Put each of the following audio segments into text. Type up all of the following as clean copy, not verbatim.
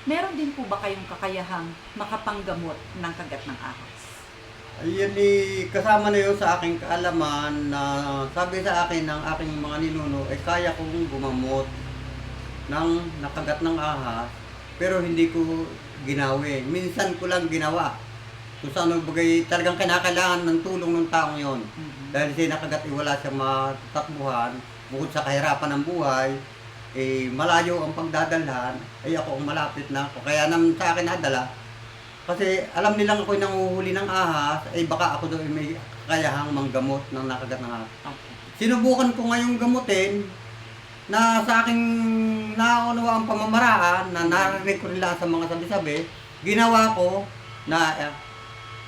meron din po ba kayong kakayahang makapanggamot ng kagat ng ahas? Ayun kasama na yun sa aking kaalaman na sabi sa akin ng aking mga ninuno, kaya kong gumamot ng nakagat ng ahas, pero hindi ko ginawi. Minsan ko lang ginawa. Kung saan bagay talagang kinakailangan ng tulong ng taong yon. Dahil siya nakagat, wala siyang matakbuhan, bukod sa kahirapan ng buhay, malayo ang pagdadalhan, ako ang malapit na ako. Kaya naman sa akin nadala, kasi alam nilang ako'y nanguhuli ng ahas, baka ako doon may kakayahang manggamot ng nakagat ng ahas. Okay. Sinubukan ko ngayong gamutin na sa aking naunawa ang pamamaraan na narinig ko nila sa mga sabi-sabi, ginawa ko na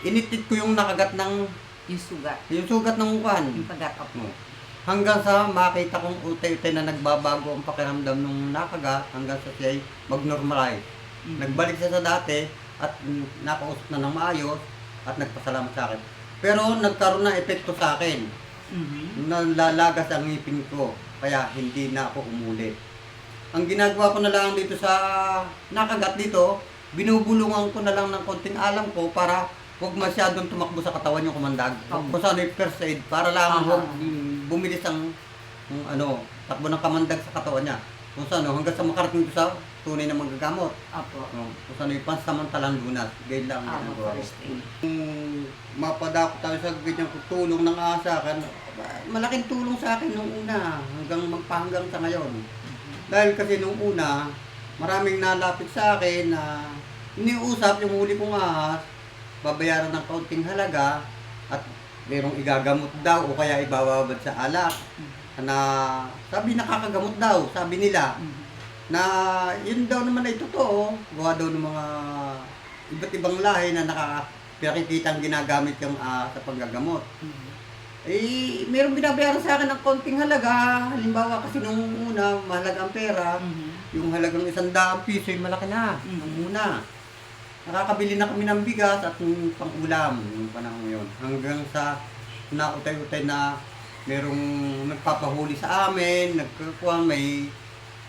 initit ko yung nakagat ng Yung sugat ng ukan. yung kagat. Okay. Hanggang sa makita kong utay-utay na nagbabago ang pakiramdam ng nakagat hanggang sa siya'y mag-normalize. Nagbalik siya sa dati at nakausap na ng maayos at nagpasalamat sa akin. Pero nagkaroon ng epekto sa akin. Nalalagas ang ngipin ko, kaya hindi na ako umuli. Ang ginagawa ko na lang dito sa nakagat dito, binubulungan ko na lang ng konting alam ko para huwag masyadong tumakbo sa katawan yung kumandag. Kung saan yung first aid, para lang huwag bumilis ang takbo ng kamandag sa katawan niya. Kung saan hanggang sa makarating ko sa tunay na manggagamot. Apo. Kung saan yung pansamantalang lunas. Ganyan lang ang ginagawa ko. First aid. Kung mapadako tayo sa ganyang tulong ng ahas sa akin, malaking tulong sa akin nung una hanggang sa ngayon. Dahil kasi nung una, maraming nalapit sa akin na iniusap yung huli kong ahas, babayaran ng kaunting halaga at merong igagamot daw o kaya ibababad sa alak na sabi nakakagamot daw, sabi nila na yun daw naman ay totoo, gawa daw ng mga iba't ibang lahi na nakakakita ang ginagamit yung sa paggagamot. Merong binabayaran sa akin ng konting halaga. Halimbawa kasi nung una, mahalaga ang pera. Yung halagang 100 piso, yung malaki na. Nung una. Nakakabili na kami ng bigas at pang-ulam yung panahon yun. Hanggang sa nautay-utay na merong nagpapahuli sa amin, may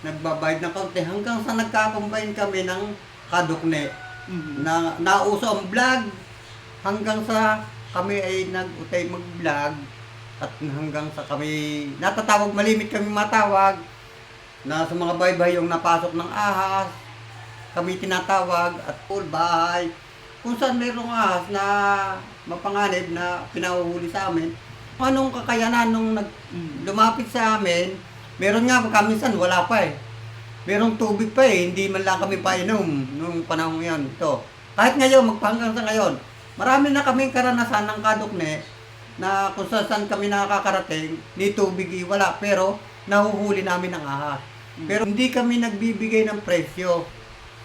nagbabayad ng kaunti. Hanggang sa nagkakombine kami ng kadukne. Na nauso ang vlog. Hanggang sa kami ay nag-utay mag-vlog at hanggang sa kami natatawag, malimit kami matawag na sa mga baybay yung napasok ng ahas, kami tinatawag at full bahay. Kung saan mayroong ahas na mapanganib na pinahuhuli sa amin, anong kakayanan nung lumapit sa amin, meron nga minsan wala pa merong tubig pa hindi man lang kami painom nung panahon yan. Ito. Kahit ngayon, magpahanggang sa ngayon, marami na kaming karanasan ng kadukne na kung saan kami nakakarating, ni tubig wala, pero nahuhuli namin ang ahas. Pero hindi kami nagbibigay ng presyo.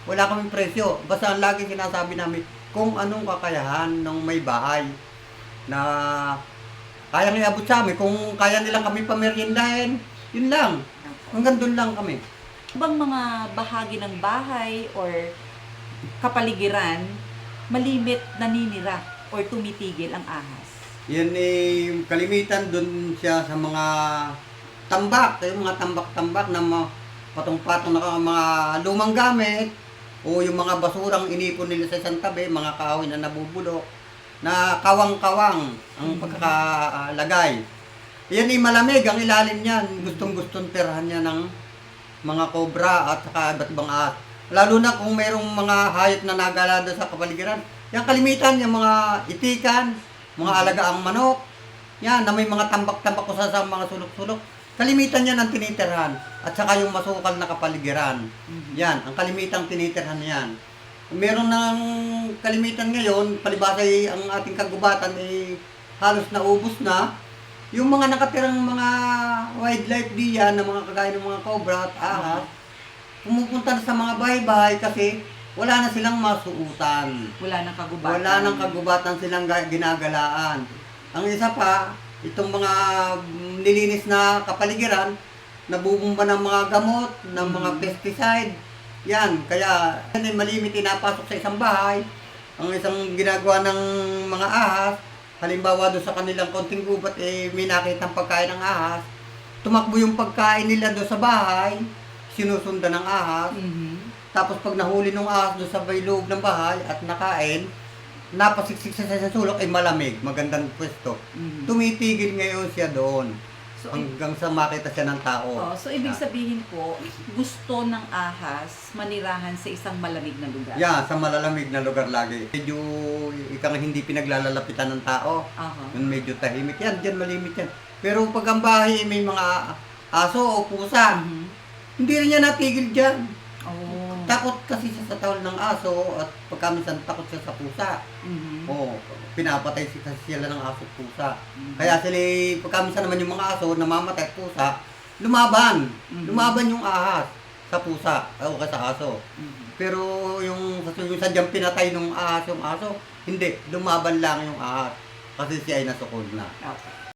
Wala kaming presyo. Basta ang lagi sinasabi namin kung anong kakayahan ng may bahay na kayang iabot sa amin. Kung kaya nilang kami pameriendahin, yun lang. Hanggang doon lang kami. Bang mga bahagi ng bahay or kapaligiran malimit naninira or tumitigil ang ahas? Yan kalimitan doon siya sa mga tambak, yung mga tambak-tambak na patong-patong na mga lumang gamit o yung mga basurang inipon nila sa isang tabi, mga kahoy na nabubulok, na kawang-kawang ang pagkakalagay. Yan malamig ang ilalim niyan, gustong-gustong tirahan niya ng mga kobra at saka iba't ibang ahas. Lalo na kung mayroong mga hayop na nagalada sa kapaligiran. Yung kalimitan, yung mga itikan, mga alagaang manok, yan, na may mga tambak-tambak ko sa mga sulok-sulok. Kalimitan yan ang tinitirhan. At saka yung masukal na kapaligiran. Yan, ang kalimitang tinitirhan yan. Meron ng kalimitan ngayon, palibasay ang ating kagubatan halos naubos na. Yung mga nakatirang mga wildlife diyan, na mga kagaya ng mga cobra at ahas, pumupunta na sa mga bahay-bahay kasi wala na silang masuutan. Wala nang kagubatan. Wala nang kagubatan silang ginagalaan. Ang isa pa, itong mga nilinis na kapaligiran, nabubumba ng mga gamot, ng mga pesticide. Yan, kaya malimit pinapasok sa isang bahay. Ang isang ginagawa ng mga ahas, halimbawa doon sa kanilang konting gubat, may nakitang pagkain ng ahas, tumakbo yung pagkain nila doon sa bahay, sinusundan ng ahas, Tapos pag nahuli nung ahas doon sa may loob ng bahay at nakain, napasiksik siya sa sulok ay malamig, magandang pwesto. Mhm. Tumitigil ngayon siya doon So, hanggang sa makita siya ng tao. so ibig sabihin po, gusto ng ahas manirahan sa isang malamig na lugar. Yeah, sa malalamig na lugar lagi. Medyo ikang hindi pinaglalalapitan ng tao. Aha. Yung medyo tahimik yan, dyan malimit yan. Pero pag ang bahay may mga aso o pusa, Mhm. hindi rin niya natigil dyan. Oh. Takot kasi siya sa tawal ng aso at pagkaminsan takot siya sa pusa. Mhm. Oo, pinapatay kasi sila ng aso at pusa. Mhm. Kaya sila, pagkaminsan naman yung mga aso namamatay at pusa, lumaban. Mhm. Lumaban yung ahas sa pusa o sa aso. Mhm. Pero yung sadyang pinatay ng ahas yung aso, hindi, lumaban lang yung ahas. Kasi siya ay nasukol na. Okay.